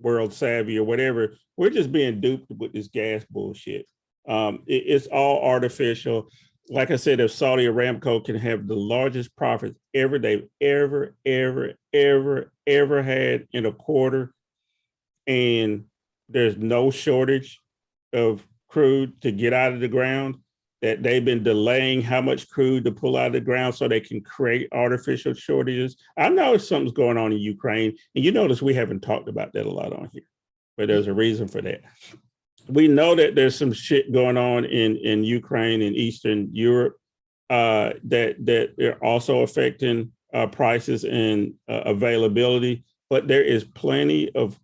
world savvy or whatever. We're just being duped with this gas bullshit. It's all artificial. Like I said, if Saudi Aramco can have the largest profits they've ever had in a quarter, and there's no shortage of crude to get out of the ground, that they've been delaying how much crude to pull out of the ground so they can create artificial shortages. I know something's going on in Ukraine, and you notice we haven't talked about that a lot on here, but there's a reason for that. We know that there's some shit going on in Ukraine and Eastern Europe that are also affecting prices and availability, but there is plenty of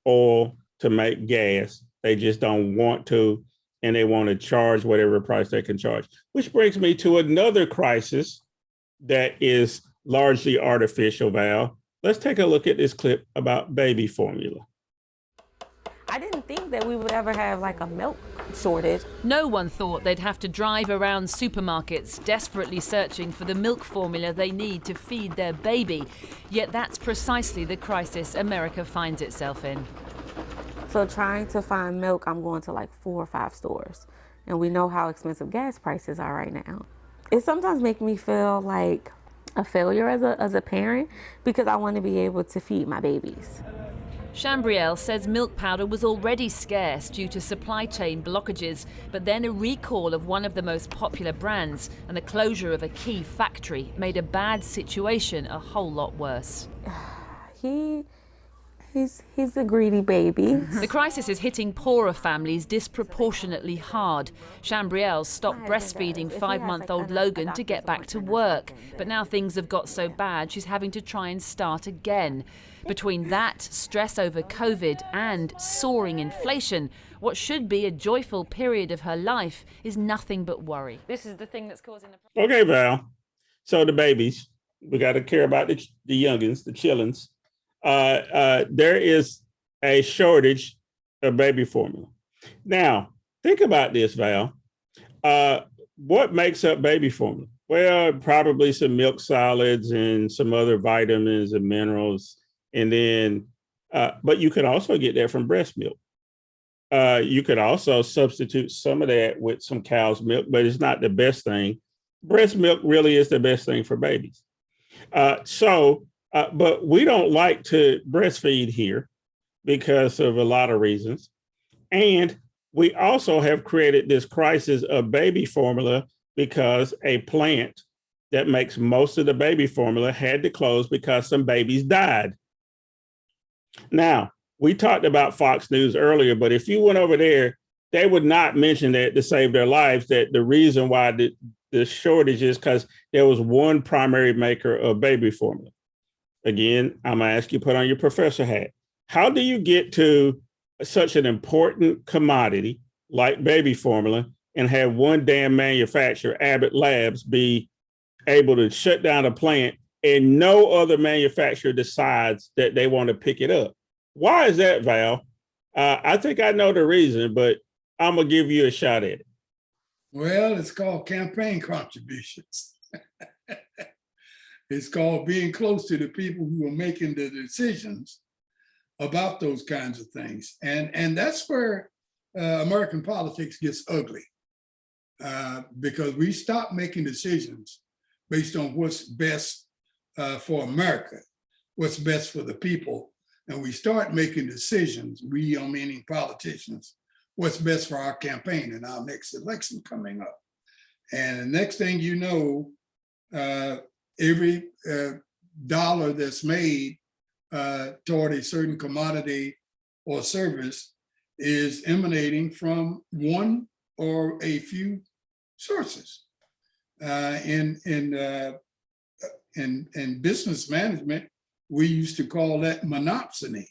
oil to make gas. They just don't want to, and they want to charge whatever price they can charge. Which brings me to another crisis that is largely artificial, Val. Let's take a look at this clip about baby formula. I didn't think that we would ever have like a milk shortage. No one thought they'd have to drive around supermarkets desperately searching for the milk formula they need to feed their baby. Yet that's precisely the crisis America finds itself in. So trying to find milk, I'm going to like 4 or 5 stores. And we know how expensive gas prices are right now. It sometimes makes me feel like a failure as a parent, because I want to be able to feed my babies. Chambriel says milk powder was already scarce due to supply chain blockages, but then a recall of one of the most popular brands and the closure of a key factory made a bad situation a whole lot worse. He's a greedy baby. The crisis is hitting poorer families disproportionately hard. Chambriel stopped breastfeeding 5-month-old Logan to get back to work. But now things have got so bad, she's having to try and start again. Between that, stress over COVID, and soaring inflation, what should be a joyful period of her life is nothing but worry. This is the thing that's causing the problem. Okay, Val. So the babies, we got to care about the youngins, the chillins. There is a shortage of baby formula. Now, think about this, Val. What makes up baby formula? Well, probably some milk solids and some other vitamins and minerals. And then, but you could also get that from breast milk. You could also substitute some of that with some cow's milk, but it's not the best thing. Breast milk really is the best thing for babies. But we don't like to breastfeed here because of a lot of reasons. And we also have created this crisis of baby formula because a plant that makes most of the baby formula had to close because some babies died. Now, we talked about Fox News earlier, but if you went over there, they would not mention that to save their lives, that the reason why the shortage is because there was one primary maker of baby formula. Again, I'm going to ask you to put on your professor hat. How do you get to such an important commodity like baby formula and have one damn manufacturer, Abbott Labs, be able to shut down a plant and no other manufacturer decides that they want to pick it up? Why is that, Val? I think I know the reason, but I'm gonna give you a shot at it. Well, it's called campaign contributions. It's called being close to the people who are making the decisions about those kinds of things. And that's where American politics gets ugly, because we stop making decisions based on what's best for America, what's best for the people. And we start making decisions, we, meaning politicians, what's best for our campaign in our next election coming up. And the next thing you know, every dollar that's made toward a certain commodity or service is emanating from one or a few sources. In business management, we used to call that monopsony.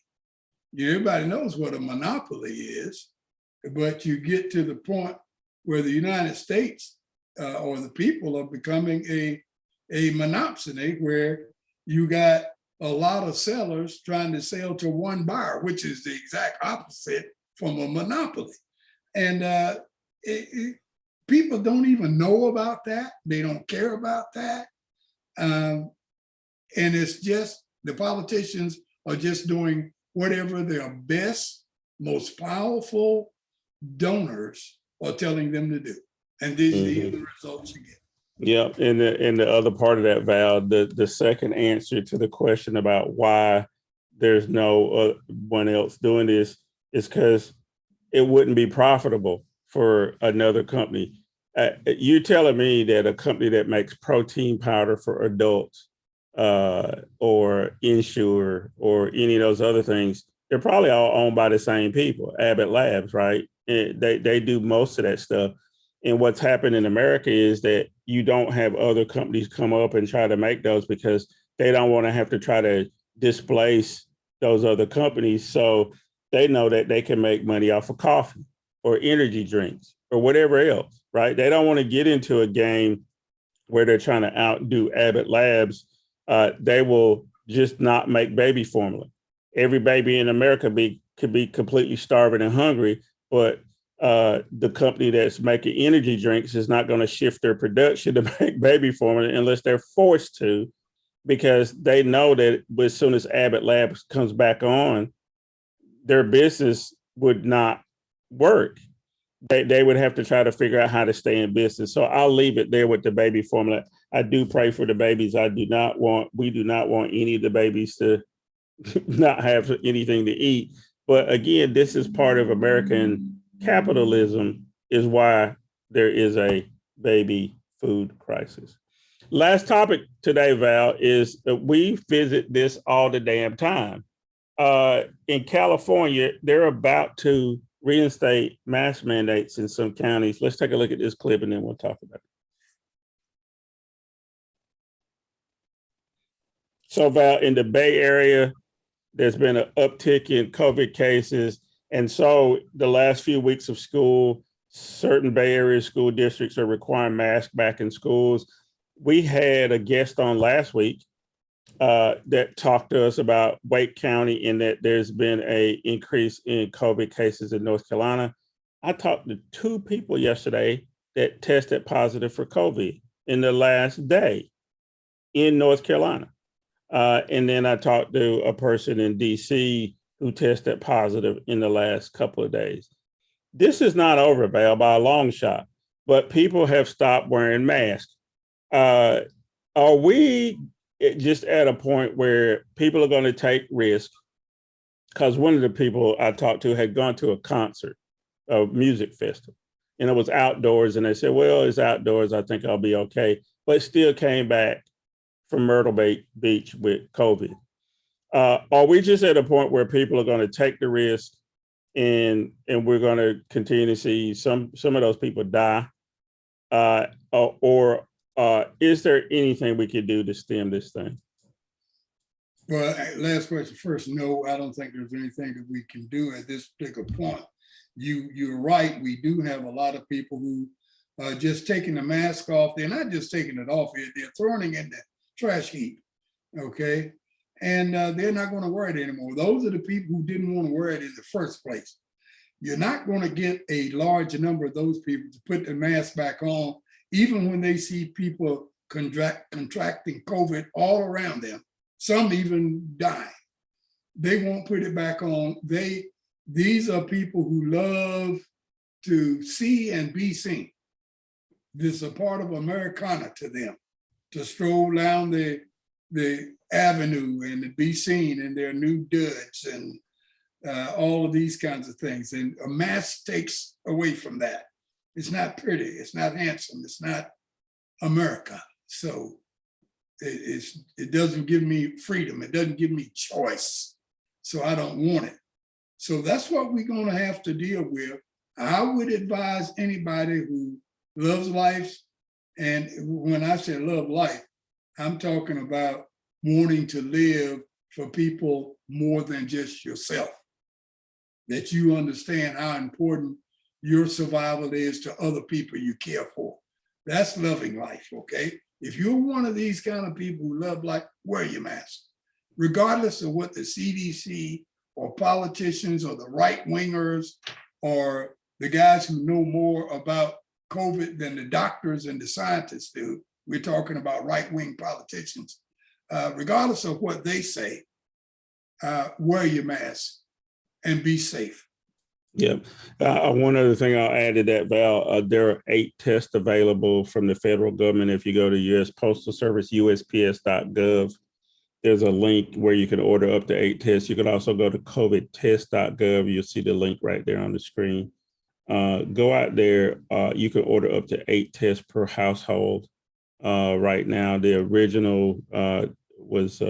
Everybody knows what a monopoly is, but you get to the point where the United States or the people are becoming a monopsony, where you got a lot of sellers trying to sell to one buyer, which is the exact opposite from a monopoly. And people don't even know about that. They don't care about that. And it's just, the politicians are just doing whatever their best, most powerful donors are telling them to do. And these are the results you get. Yeah, and the other part of that, Val, the second answer to the question about why there's no one else doing this is because it wouldn't be profitable for another company. You're telling me that a company that makes protein powder for adults or Ensure or any of those other things, they're probably all owned by the same people, Abbott Labs, right? And they do most of that stuff. And what's happened in America is that you don't have other companies come up and try to make those because they don't want to have to try to displace those other companies. So they know that they can make money off of coffee or energy drinks or whatever else, right? They don't want to get into a game where they're trying to outdo Abbott Labs. They will just not make baby formula. Every baby in America could be completely starving and hungry, but the company that's making energy drinks is not going to shift their production to make baby formula unless they're forced to, because they know that as soon as Abbott Labs comes back on, their business would not work. They would have to try to figure out how to stay in business. So I'll leave it there with the baby formula. I do pray for the babies. We do not want any of the babies to not have anything to eat. But again, this is part of American capitalism, is why there is a baby food crisis. Last topic today, Val, is that we visit this all the damn time. In California, they're about to reinstate mask mandates in some counties. Let's take a look at this clip and then we'll talk about it. So, Val, in the Bay Area, there's been an uptick in COVID cases. And so the last few weeks of school, certain Bay Area school districts are requiring masks back in schools. We had a guest on last week that talked to us about Wake County and that there's been an increase in COVID cases in North Carolina. I talked to 2 people yesterday that tested positive for COVID in the last day in North Carolina. And then I talked to a person in DC who tested positive in the last couple of days. This is not over, Val, by a long shot, but people have stopped wearing masks. Are we just at a point where people are going to take risks? Because one of the people I talked to had gone to a concert, a music festival, and it was outdoors. And they said, well, it's outdoors. I think I'll be okay. But still came back from Myrtle Beach with COVID. Are we just at a point where people are going to take the risk and we're going to continue to see some of those people die? Or is there anything we could do to stem this thing? Well, last question first. No, I don't think there's anything that we can do at this particular point. You're right. We do have a lot of people who are just taking the mask off. They're not just taking it off, they're throwing it in the trash heap, okay? And they're not going to wear it anymore. Those are the people who didn't want to wear it in the first place. You're not going to get a large number of those people to put the mask back on, even when they see people contracting COVID all around them, some even dying. They won't put it back on. These are people who love to see and be seen. This is a part of Americana to them, to stroll down the avenue and to be seen in their new duds and all of these kinds of things. And a mask takes away from that. It's not pretty, it's not handsome, it's not America. So it doesn't give me freedom, it doesn't give me choice. So I don't want it. So that's what we're gonna have to deal with. I would advise anybody who loves life, and when I say love life, I'm talking about wanting to live for people more than just yourself. That you understand how important your survival is to other people you care for. That's loving life, okay? If you're one of these kind of people who love life, wear your mask. Regardless of what the CDC or politicians or the right-wingers or the guys who know more about COVID than the doctors and the scientists do, we're talking about right-wing politicians. Regardless of what they say, wear your mask and be safe. Yep. One other thing I'll add to that, Val, there are 8 tests available from the federal government. If you go to U.S. Postal Service, USPS.gov, there's a link where you can order up to 8 tests. You can also go to covidtest.gov. You'll see the link right there on the screen. Go out there. You can order up to 8 tests per household. Right now, the original was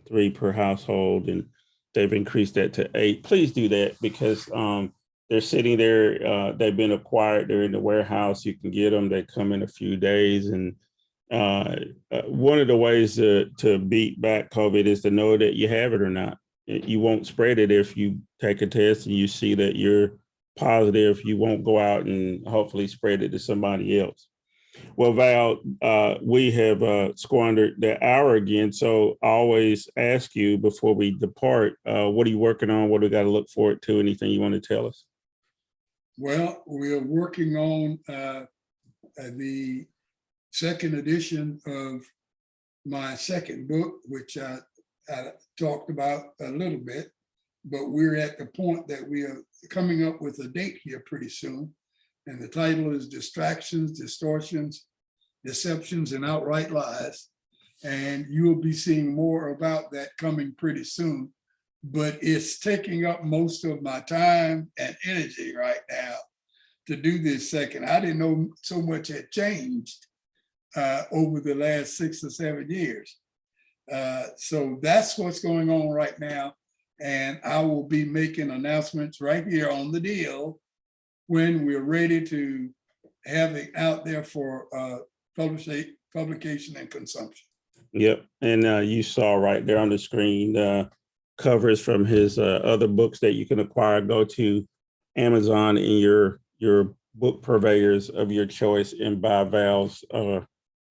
3 per household, and they've increased that to 8. Please do that because they're sitting there. They've been acquired. They're in the warehouse. You can get them. They come in a few days. And one of the ways to beat back COVID is to know that you have it or not. You won't spread it if you take a test and you see that you're positive. You won't go out and hopefully spread it to somebody else. Well, Val, we have squandered the hour again, so I always ask you before we depart, what are you working on? What do we got to look forward to? Anything you want to tell us? Well, we're working on the second edition of my second book, which I talked about a little bit, but we're at the point that we are coming up with a date here pretty soon. And the title is Distractions, Distortions, Deceptions, and Outright Lies. And you'll be seeing more about that coming pretty soon. But it's taking up most of my time and energy right now to do this second. I didn't know so much had changed over the last 6 or 7 years. So that's what's going on right now. And I will be making announcements right here on the deal when we're ready to have it out there for publication and consumption. Yep. And you saw right there on the screen covers from his other books that you can acquire. Go to Amazon and your book purveyors of your choice and buy Val's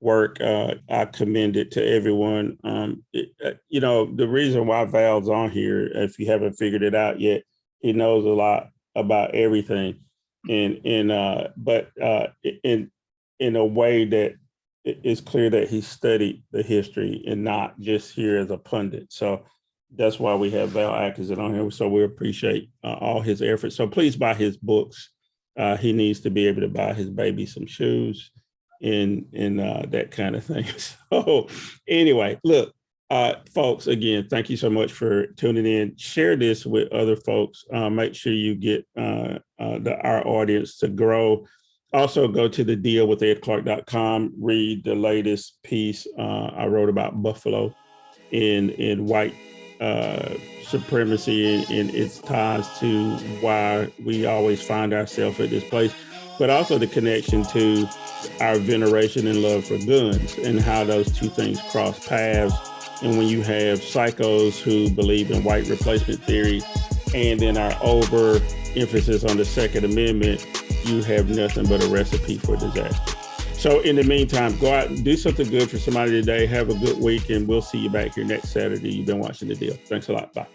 work. I commend it to everyone. The reason why Val's on here, if you haven't figured it out yet, he knows a lot about everything. But in a way that it's clear that he studied the history and not just here as a pundit. So that's why we have Val Atkinson on here. So we appreciate all his efforts. So please buy his books. He needs to be able to buy his baby some shoes and that kind of thing. So anyway, look, folks, again, thank you so much for tuning in. Share this with other folks. Make sure you get our audience to grow. Also, go to the dealwithedclark.com, read the latest piece I wrote about Buffalo in white supremacy and its ties to why we always find ourselves at this place, but also the connection to our veneration and love for guns and how those two things cross paths. And when you have psychos who believe in white replacement theory and then our over emphasis on the Second Amendment, you have nothing but a recipe for disaster. So in the meantime, go out and do something good for somebody today. Have a good week, and we'll see you back here next Saturday. You've been watching The Deal. Thanks a lot. Bye.